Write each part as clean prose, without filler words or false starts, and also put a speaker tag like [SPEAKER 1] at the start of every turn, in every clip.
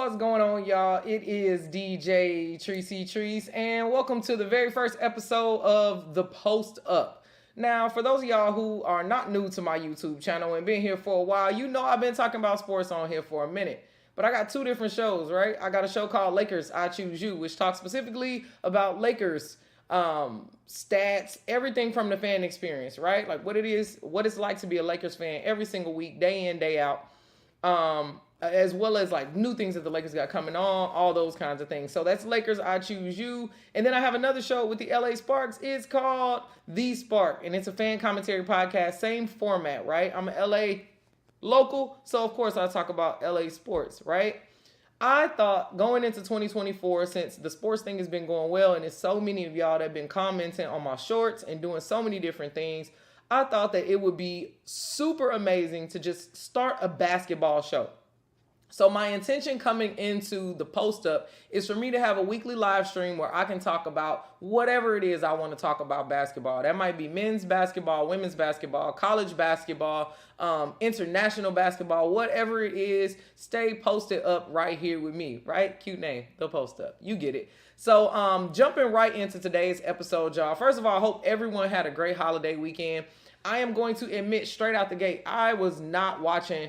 [SPEAKER 1] What's going on, y'all? It is DJ Trice, and welcome to the very first episode of The Post Up. Now, for those of y'all who are not new to my YouTube channel and been here for a while, you know I've been talking about sports on here for a minute. But I got two different shows, right? I got a show called Lakers, I Choose You, which talks specifically about Lakers stats, everything from the fan experience, right? Like what it's like to be a Lakers fan every single week, day in, day out. As well as like new things that the Lakers got coming on, all those kinds of things. So that's Lakers, I Choose You. And then I have another show with the LA Sparks. It's called The Spark, and it's a fan commentary podcast, same format, right? I'm an LA local, so of course I talk about LA sports, right? I thought going into 2024, since the sports thing has been going well, and there's so many of y'all that have been commenting on my shorts and doing so many different things, I thought that it would be super amazing to just start a basketball show. So my intention coming into the post up is for me to have a weekly live stream where I can talk about whatever it is I want to talk about basketball. That might be men's basketball, women's basketball, college basketball, international basketball, whatever it is. Stay posted up right here with me, right? Cute name, The Post Up. You get it. So jumping right into today's episode, y'all. First of all, I hope everyone had a great holiday weekend. I am going to admit straight out the gate, I was not watching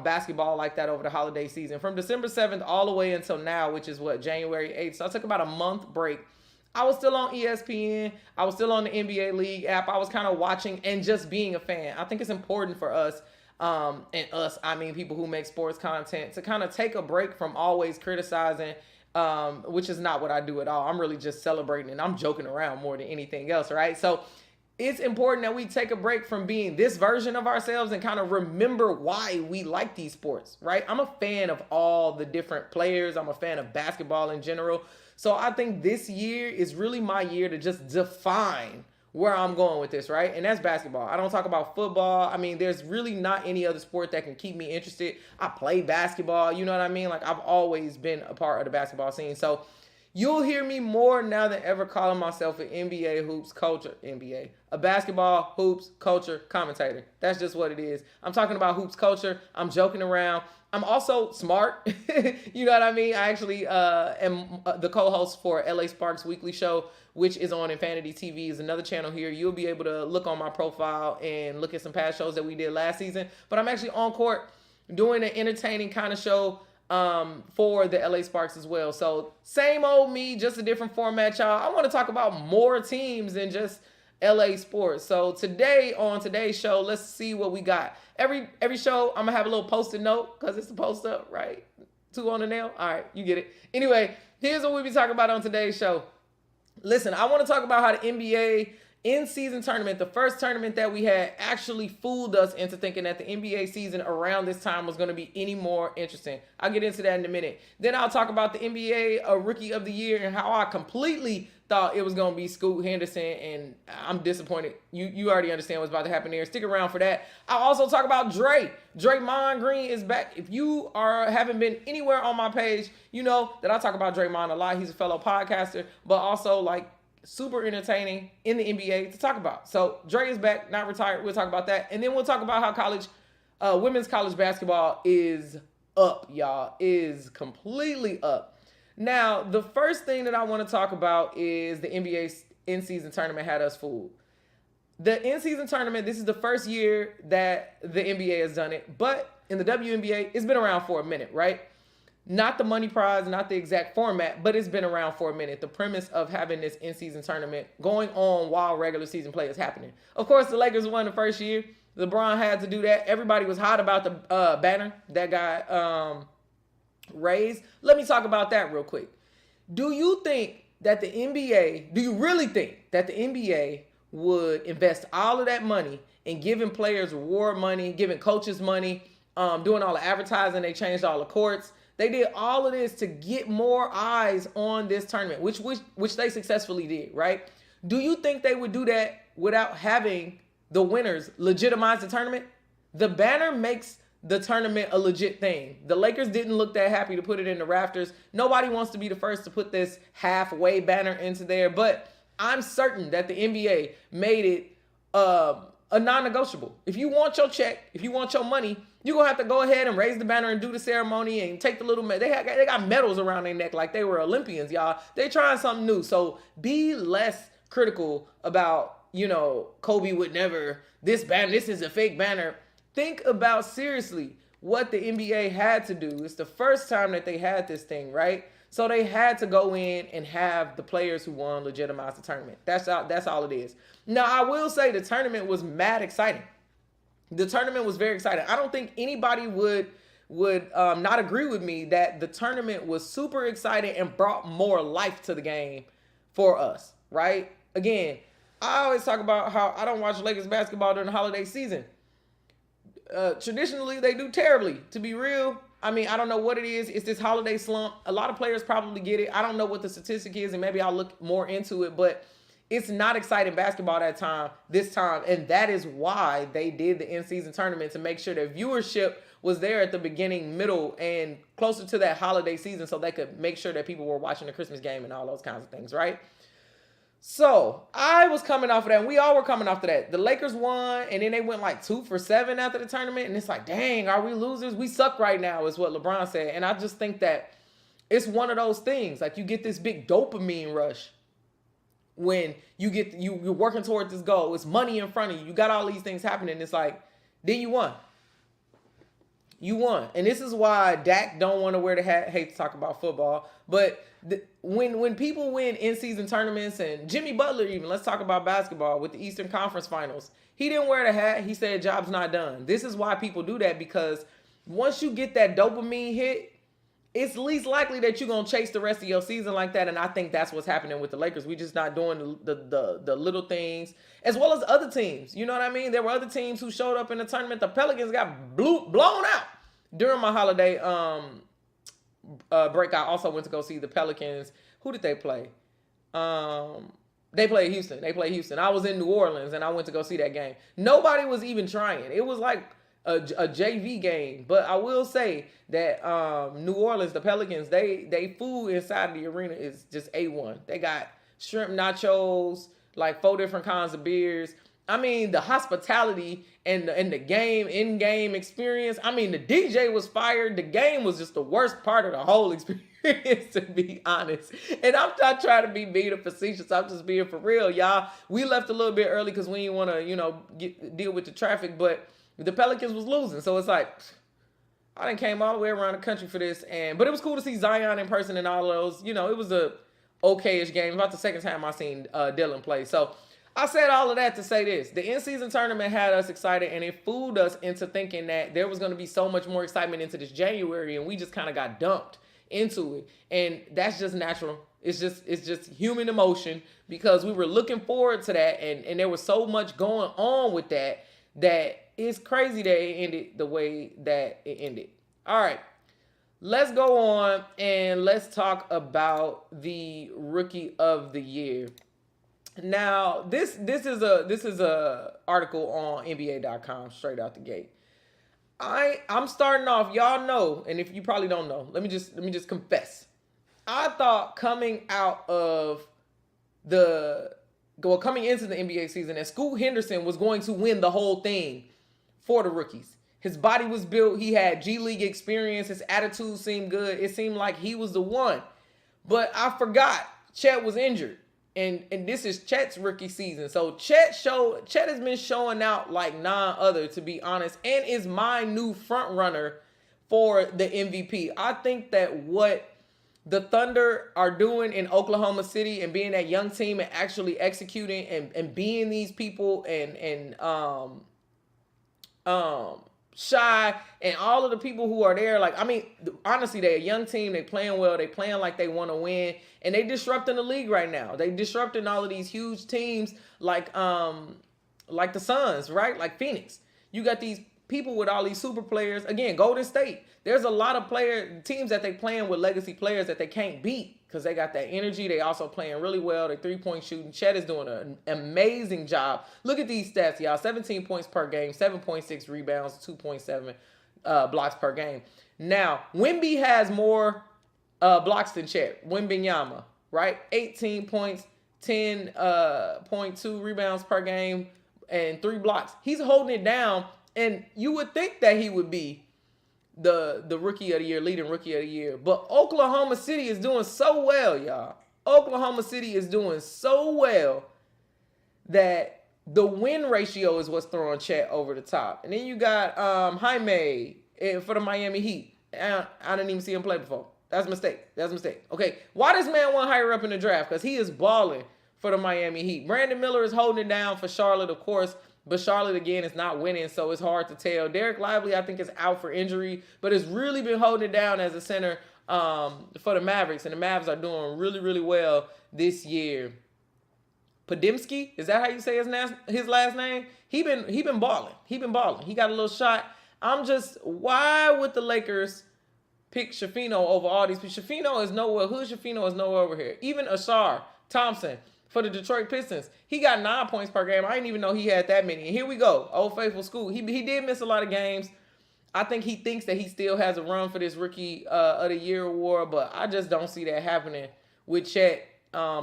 [SPEAKER 1] basketball like that over the holiday season. From December 7th all the way until now, which is January 8th. So I took about a month break. I was still on ESPN. I was still on the NBA League app. I was kind of watching and just being a fan. I think it's important for us, I mean people who make sports content, to kind of take a break from always criticizing, which is not what I do at all. I'm really just celebrating and I'm joking around more than anything else, right? So it's important that we take a break from being this version of ourselves and kind of remember why we like these sports, right? I'm a fan of all the different players. I'm a fan of basketball in general. So I think this year is really my year to just define where I'm going with this, right? And that's basketball. I don't talk about football. I mean, there's really not any other sport that can keep me interested. I play basketball, you know what I mean? Like I've always been a part of the basketball scene. So you'll hear me more now than ever calling myself an NBA hoops culture, a basketball hoops culture commentator. That's just what it is. I'm talking about hoops culture. I'm joking around. I'm also smart. You know what I mean? I actually am the co-host for LA Sparks Weekly Show, which is on Infinity TV, is another channel here. You'll be able to look on my profile and look at some past shows that we did last season. But I'm actually on court doing an entertaining kind of show for the LA Sparks as well. So same old me, just a different format, y'all. I want to talk about more teams than just LA sports. So today, on today's show, let's see what we got. Every show, I'm gonna have a little post-it note because it's a post up, right? 2 on the nail. All right, you get it. Anyway, here's what we'll be talking about on today's show. Listen, I want to talk about how the NBA in-season tournament, the first tournament that we had, actually fooled us into thinking that the NBA season around this time was going to be any more interesting. I'll get into that in a minute. Then I'll talk about the NBA Rookie of the Year and how I completely thought it was going to be Scoot Henderson, and I'm disappointed. You already understand what's about to happen there. Stick around for that. I'll also talk about Draymond Green is back. If you haven't been anywhere on my page, you know that I talk about Draymond a lot. He's a fellow podcaster, but also like super entertaining in the NBA to talk about. So Dre is back, not retired. We'll talk about that. And then we'll talk about how women's college basketball is up, y'all. Is completely up. Now, the first thing that I want to talk about is the NBA's in-season tournament had us fooled. The in-season tournament, this is the first year that the NBA has done it. But in the WNBA, it's been around for a minute, right? Not the money prize, not the exact format, but it's been around for a minute. The premise of having this in-season tournament going on while regular season play is happening. Of course, the Lakers won the first year. LeBron had to do that. Everybody was hot about the banner that got raised. Let me talk about that real quick. Do you think that do you really think that the NBA would invest all of that money in giving players reward money, giving coaches money, doing all the advertising? They changed all the courts. They did all of this to get more eyes on this tournament, which they successfully did, right? Do you think they would do that without having the winners legitimize the tournament? The banner makes the tournament a legit thing. The Lakers didn't look that happy to put it in the rafters. Nobody wants to be the first to put this halfway banner into there, but I'm certain that the NBA made it a non-negotiable. If you want your check, if you want your money, you're going to have to go ahead and raise the banner and do the ceremony and take the little, they got medals around their neck like they were Olympians, y'all. They trying something new. So be less critical about, Kobe would never, this is a fake banner. Think about seriously what the NBA had to do. It's the first time that they had this thing, right? So they had to go in and have the players who won legitimize the tournament. That's all it is. Now, I will say the tournament was mad exciting. The tournament was very exciting. I don't think anybody would not agree with me that the tournament was super exciting and brought more life to the game for us, right? Again, I always talk about how I don't watch Lakers basketball during the holiday season. Traditionally, they do terribly. To be real, I mean, I don't know what it is. It's this holiday slump. A lot of players probably get it. I don't know what the statistic is, and maybe I'll look more into it, but it's not exciting basketball this time, and that is why they did the in-season tournament, to make sure that viewership was there at the beginning, middle, and closer to that holiday season, so they could make sure that people were watching the Christmas game and all those kinds of things, right? So I was coming off of that, and we all were coming off of that. The Lakers won, and then they went like 2 for 7 after the tournament, and it's like, dang, are we losers? We suck right now, is what LeBron said. And I just think that it's one of those things. Like, you get this big dopamine rush when you're working toward this goal. It's money in front of you. You got all these things happening. It's like, then you won. You won. And this is why Dak don't want to wear the hat. Hate to talk about football, but when people win in-season tournaments, and Jimmy Butler even, let's talk about basketball with the Eastern Conference Finals. He didn't wear the hat. He said, job's not done. This is why people do that, because once you get that dopamine hit, it's least likely that you're going to chase the rest of your season like that. And I think that's what's happening with the Lakers. We just not doing the little things, as well as other teams. You know what I mean? There were other teams who showed up in the tournament. The Pelicans got blown out during my holiday break. I also went to go see the Pelicans. Who did they play? They played Houston. I was in New Orleans, and I went to go see that game. Nobody was even trying. It was like a JV game. But I will say that New Orleans, the Pelicans, they food inside the arena is just A1. They got shrimp nachos, like 4 different kinds of beers. I mean, the hospitality and the in-game experience. I mean, the DJ was fired. The game was just the worst part of the whole experience, to be honest. And I'm not trying to be mean or facetious. I'm just being for real, y'all. We left a little bit early because we didn't want to, deal with the traffic. But the Pelicans was losing. So it's like, I done came all the way around the country for this. But it was cool to see Zion in person and all of those. It was a okay-ish game. About the second time I seen Dylan play. So I said all of that to say this. The in-season tournament had us excited, and it fooled us into thinking that there was going to be so much more excitement into this January, and we just kind of got dumped into it. And that's just natural. It's just human emotion, because we were looking forward to that, and there was so much going on with that it's crazy that it ended the way that it ended. All right. Let's go on and let's talk about the Rookie of the Year. Now, this is a article on NBA.com straight out the gate. I'm starting off, y'all know, and if you probably don't know, let me just confess. I thought coming into the NBA season that Scoot Henderson was going to win the whole thing for the rookies. His body was built. He had G League experience. His attitude seemed good. It seemed like he was the one. But I forgot Chet was injured. And this is Chet's rookie season. So Chet has been showing out like none other, to be honest, and is my new front runner for the MVP. I think that what the Thunder are doing in Oklahoma City and being that young team and actually executing and being these people and Shy and all of the people who are there, like, I mean, honestly, they're a young team. They playing well. They playing like they want to win, and they disrupting the league right now. They disrupting all of these huge teams like the Suns, right? Like Phoenix. You got these people with all these super players. Again, Golden State. There's a lot of teams that they playing with legacy players that they can't beat because they got that energy. They also playing really well. They 3-point shooting. Chet is doing an amazing job. Look at these stats, y'all. 17 points per game, 7.6 rebounds, 2.7 blocks per game. Now, Wemby has more blocks than Chet. Wembanyama, right? 18 points, 10.2 rebounds per game, and 3 blocks. He's holding it down, and you would think that he would be the rookie of the year, leading rookie of the year. But Oklahoma City is doing so well, y'all. Oklahoma City is doing so well that the win ratio is what's throwing Chet over the top. And then you got Jaime for the Miami Heat. I didn't even see him play before. That's a mistake. Okay, why does man want higher up in the draft? Because he is balling for the Miami Heat. Brandon Miller is holding it down for Charlotte, of course. But Charlotte, again, is not winning, so it's hard to tell. Derek Lively, I think, is out for injury, but has really been holding it down as a center for the Mavericks. And the Mavs are doing really, really well this year. Podimski, is that how you say his last name? He been balling. He got a little shot. Why would the Lakers pick Shafino over all these people? Shafino is nowhere. Shafino is nowhere over here. Even Ashar Thompson for the Detroit Pistons, he got 9 points per game. I didn't even know he had that many. And here we go, Old Faithful School. He did miss a lot of games. I think he thinks that he still has a run for this Rookie of the Year award, but I just don't see that happening with Chet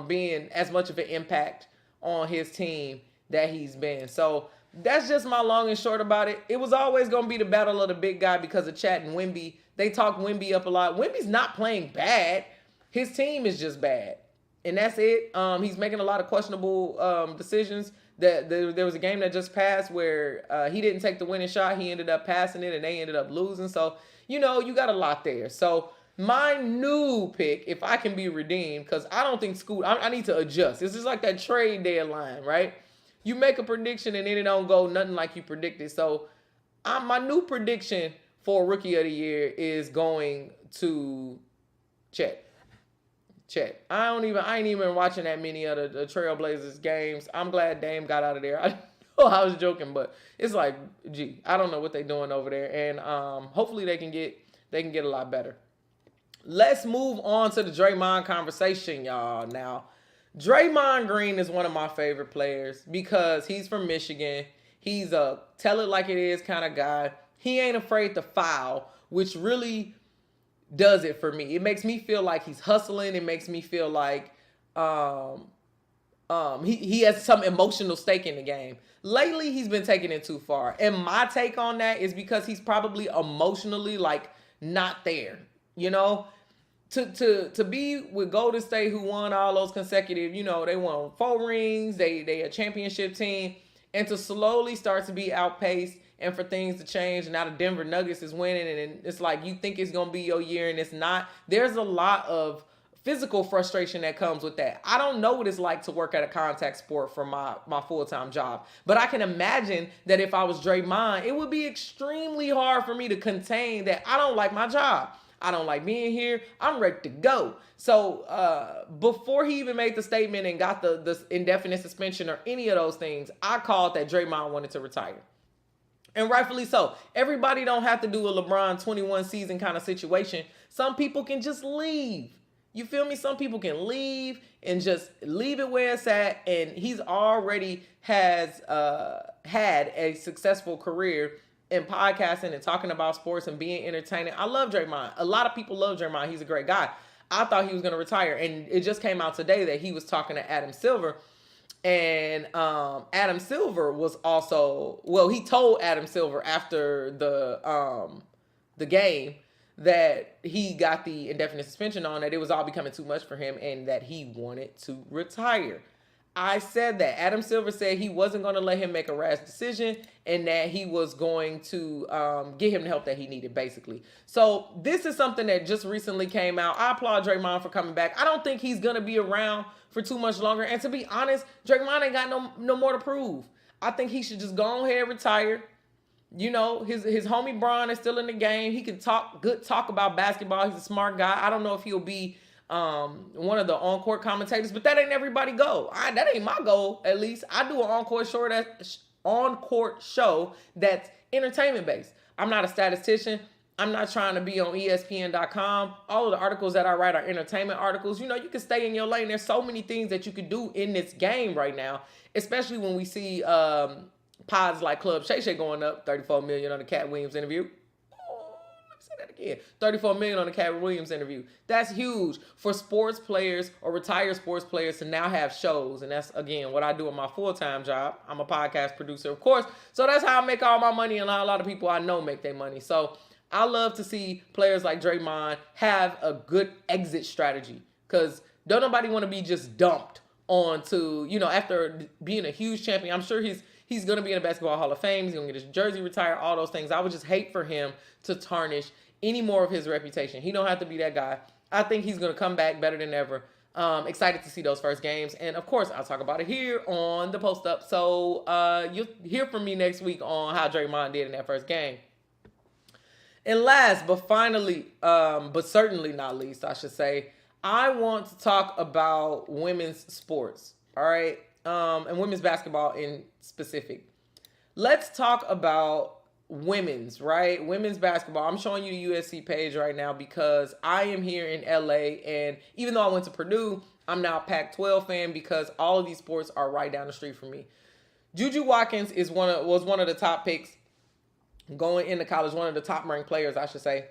[SPEAKER 1] being as much of an impact on his team that he's been. So that's just my long and short about it. It was always going to be the battle of the big guy because of Chet and Wemby. They talk Wemby up a lot. Wemby's not playing bad. His team is just bad. And that's it. He's making a lot of questionable decisions. There was a game that just passed where he didn't take the winning shot. He ended up passing it, and they ended up losing. So, you got a lot there. So, my new pick, if I can be redeemed, because I don't think Scoot, I need to adjust. This is like that trade deadline, right? You make a prediction, and then it don't go nothing like you predicted. So, my new prediction for Rookie of the Year is going to Chet. I ain't even watching that many of the Trailblazers games. I'm glad Dame got out of there. I know I was joking, but it's like, gee, I don't know what they're doing over there. And hopefully they can get a lot better. Let's move on to the Draymond conversation, y'all. Now, Draymond Green is one of my favorite players because he's from Michigan. He's a tell it like it is kind of guy. He ain't afraid to foul, which really does it for me. It makes me feel like he's hustling. It makes me feel like he has some emotional stake in the game. Lately, he's been taking it too far. And my take on that is because he's probably emotionally like not there. To be with Golden State, who won all those consecutive, they won 4 rings. They a championship team, and to slowly start to be outpaced. And for things to change, and now the Denver Nuggets is winning, and it's like you think it's going to be your year, and it's not. There's a lot of physical frustration that comes with that. I don't know what it's like to work at a contact sport for my full-time job, but I can imagine that if I was Draymond, it would be extremely hard for me to contain that. I don't like my job. I don't like being here. I'm ready to go. So before he even made the statement and got the indefinite suspension or any of those things, I called that Draymond wanted to retire. And rightfully so. Everybody don't have to do a LeBron 21 season kind of situation. Some people can just leave. You feel me? Some people can leave and just leave it where it's at. And he's already has had a successful career in podcasting and talking about sports and being entertaining. I love Draymond. A lot of people love Draymond. He's a great guy. I thought he was going to retire. And it just came out today that he was talking to Adam Silver. And Adam Silver was also, he told Adam Silver after the game that he got the indefinite suspension on, that it was all becoming too much for him and that he wanted to retire. I said that. Adam Silver said he wasn't going to let him make a rash decision and that he was going to get him the help that he needed, basically. So this is something that just recently came out. I applaud Draymond for coming back. I don't think he's going to be around for too much longer. And to be honest, Draymond ain't got no more to prove. I think he should just go ahead and retire. His homie Bron is still in the game. He can talk about basketball. He's a smart guy. I don't know if he'll be one of the on-court commentators, but that ain't everybody goal. That ain't my goal, at least. I do an on-court show that's entertainment-based. I'm not a statistician. I'm not trying to be on ESPN.com. All of the articles that I write are entertainment articles. You can stay in your lane. There's so many things that you could do in this game right now, especially when we see pods like Club Shay Shay going up 34 million on the Cat Williams interview. Oh, let me say that again. again, 34 million on the Cat Williams interview. That's huge for sports players or retired sports players to now have shows. And that's, again, what I do in my full-time job. I'm a podcast producer, of course. So that's how I make all my money, and a lot of people I know make their money. So I love to see players like Draymond have a good exit strategy, because don't nobody want to be just dumped onto, after being a huge champion. I'm sure he's going to be in the Basketball Hall of Fame. He's going to get his jersey retired, all those things. I would just hate for him to tarnish any more of his reputation. He don't have to be that guy. I think he's going to come back better than ever. Excited to see those first games. And, of course, I'll talk about it here on the Post Up. So you'll hear from me next week on how Draymond did in that first game. And last, but finally, but certainly not least, I should say, I want to talk about women's sports, all right? And women's basketball in specific. Let's talk about women's, right? Women's basketball. I'm showing you the USC page right now because I am here in LA, and even though I went to Purdue, I'm now a Pac-12 fan because all of these sports are right down the street from me. Juju Watkins was one of the top picks going into college, one of the top ranked players, I should say.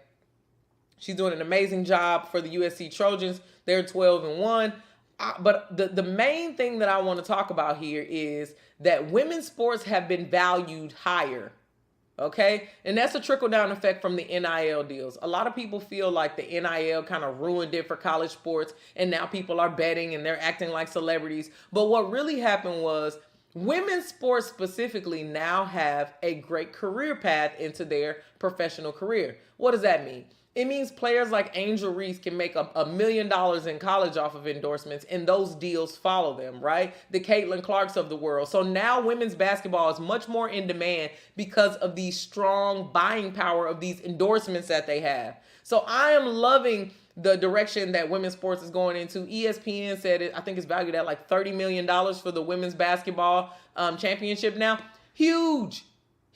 [SPEAKER 1] She's doing an amazing job for the USC Trojans. They're 12-1. But the main thing that I want to talk about here is that women's sports have been valued higher, okay? And that's a trickle-down effect from the NIL deals. A lot of people feel like the NIL kind of ruined it for college sports, and now people are betting and they're acting like celebrities. But what really happened was women's sports specifically now have a great career path into their professional career. What does that mean? It means players like Angel Reese can make $1 million in college off of endorsements, and those deals follow them, right? The Caitlin Clarks of the world. So now women's basketball is much more in demand because of the strong buying power of these endorsements that they have. So I am loving the direction that women's sports is going into. ESPN said I think it's valued at like $30 million for the women's basketball championship now. Huge.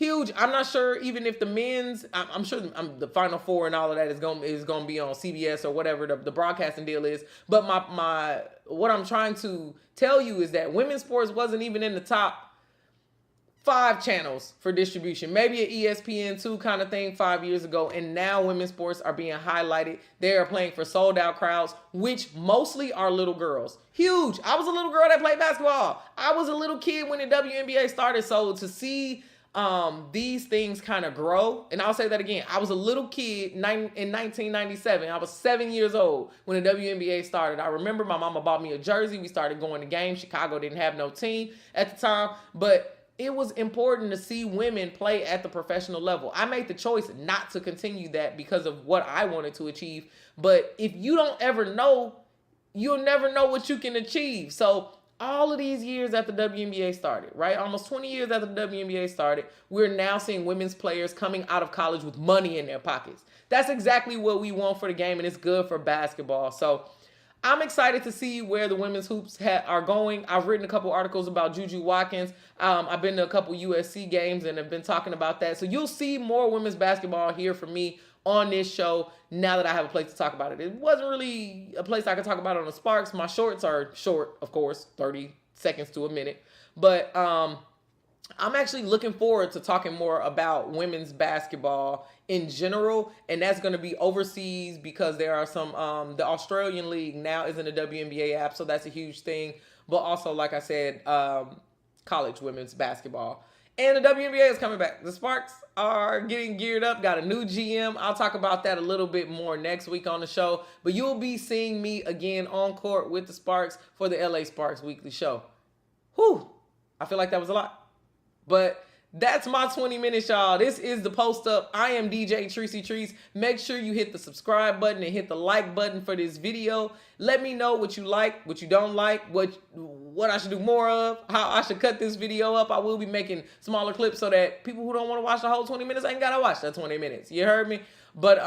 [SPEAKER 1] I'm not sure even if the men's, I'm sure the Final Four and all of that is going to be on CBS or whatever the broadcasting deal is. But what I'm trying to tell you is that women's sports wasn't even in the top 5 channels for distribution, maybe an ESPN2 kind of thing 5 years ago. And now women's sports are being highlighted. They are playing for sold out crowds, which mostly are little girls. Huge. I was a little girl that played basketball. I was a little kid when the WNBA started. So to see these things kind of grow. And I'll say that again. I was a little kid in 1997. I was 7 years old when the WNBA started. I remember my mama bought me a jersey. We started going to games. Chicago didn't have no team at the time, but it was important to see women play at the professional level. I made the choice not to continue that because of what I wanted to achieve. But if you don't ever know, you'll never know what you can achieve. So all of these years after the WNBA started, right? Almost 20 years after the WNBA started, we're now seeing women's players coming out of college with money in their pockets. That's exactly what we want for the game, and it's good for basketball. So I'm excited to see where the women's hoops are going. I've written a couple articles about Juju Watkins. I've been to a couple USC games and have been talking about that. So you'll see more women's basketball here from me on this show now that I have a place to talk about it. It wasn't really a place I could talk about on the Sparks. My shorts are short, of course, 30 seconds to a minute. But I'm actually looking forward to talking more about women's basketball in general, and that's going to be overseas because there are some, the Australian League now is in the WNBA app, so that's a huge thing. But also, like I said, college women's basketball. And the WNBA is coming back. The Sparks are getting geared up, got a new GM. I'll talk about that a little bit more next week on the show. But you'll be seeing me again on court with the Sparks for the LA Sparks Weekly Show. Whew, I feel like that was a lot. But that's my 20 minutes, y'all. This is the Post Up. I am DJ TriceTrice. Make sure you hit the subscribe button and hit the like button for this video. Let me know what you like, what you don't like, what I should do more of, how I should cut this video up. I will be making smaller clips so that people who don't want to watch the whole 20 minutes ain't got to watch that 20 minutes. You heard me? But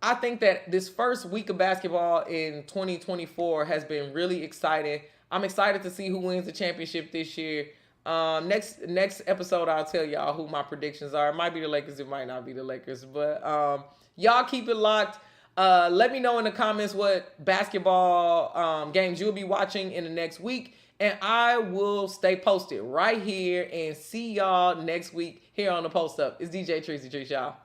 [SPEAKER 1] I think that this first week of basketball in 2024 has been really exciting. I'm excited to see who wins the championship this year. Next episode, I'll tell y'all who my predictions are. It might be the Lakers. It might not be the Lakers. But y'all keep it locked. Let me know in the comments what basketball games you'll be watching in the next week. And I will stay posted right here and see y'all next week here on the Post Up. It's DJ TriceTrice, y'all.